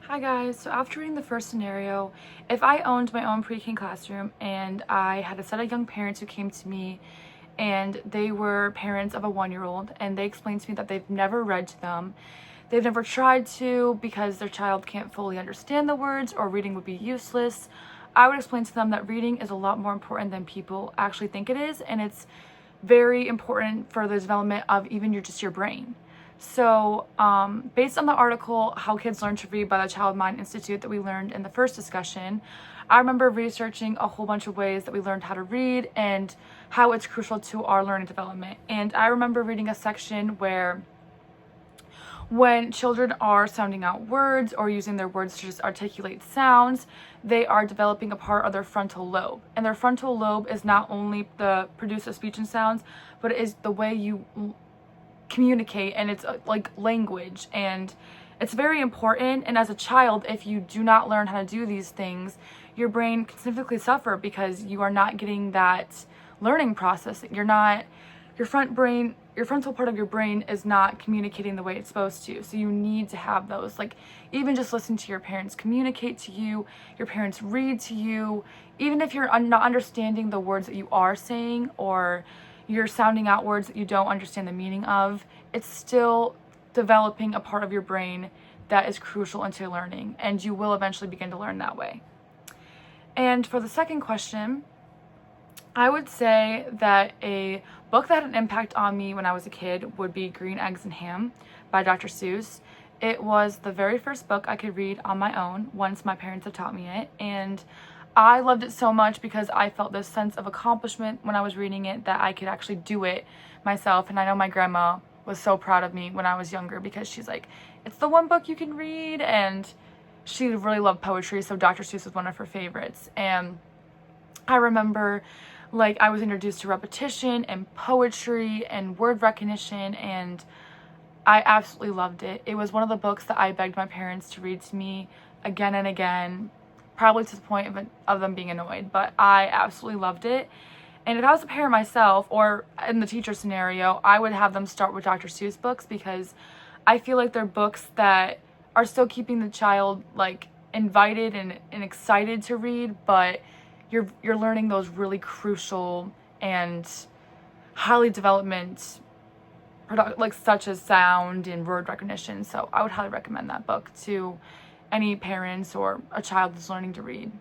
Hi guys, so after reading the first scenario, if I owned my own pre-K classroom and I had a set of young parents who came to me and they were parents of a 1-year-old and they explained to me that they've never read to them, they've never tried to because their child can't fully understand the words or reading would be useless, I would explain to them that reading is a lot more important than people actually think it is, and it's very important for the development of even your brain. So, based on the article, How Kids Learn to Read by the Child Mind Institute that we learned in the first discussion, I remember researching a whole bunch of ways that we learned how to read and how it's crucial to our learning development. And I remember reading a section where when children are sounding out words or using their words to just articulate sounds, they are developing a part of their frontal lobe. And their frontal lobe is not only the producer of speech and sounds, but it is the way you communicate, and it's like language, and it's very important. And as a child, if you do not learn how to do these things, your brain can significantly suffer because you are not getting that learning process. Your frontal part of your brain is not communicating the way it's supposed to. So you need to have those, like even just listen to your parents communicate to you, your parents read to you, even if you're not understanding the words that you are saying, or you're sounding out words that you don't understand the meaning of, it's still developing a part of your brain that is crucial into learning, and you will eventually begin to learn that way. And for the second question, I would say that a book that had an impact on me when I was a kid would be Green Eggs and Ham by Dr. Seuss. It was the very first book I could read on my own once my parents had taught me it, and I loved it so much because I felt this sense of accomplishment when I was reading it, that I could actually do it myself. And I know my grandma was so proud of me when I was younger because she's like, it's the one book you can read, and she really loved poetry, so Dr. Seuss was one of her favorites. And I remember, like, I was introduced to repetition and poetry and word recognition, and I absolutely loved it. It was one of the books that I begged my parents to read to me again and again, probably to the point of them being annoyed, but I absolutely loved it. And if I was a parent myself, or in the teacher scenario, I would have them start with Dr. Seuss books because I feel like they're books that are still keeping the child like invited and excited to read, but you're learning those really crucial and highly development like such as sound and word recognition. So I would highly recommend that book to any parents or a child that's learning to read.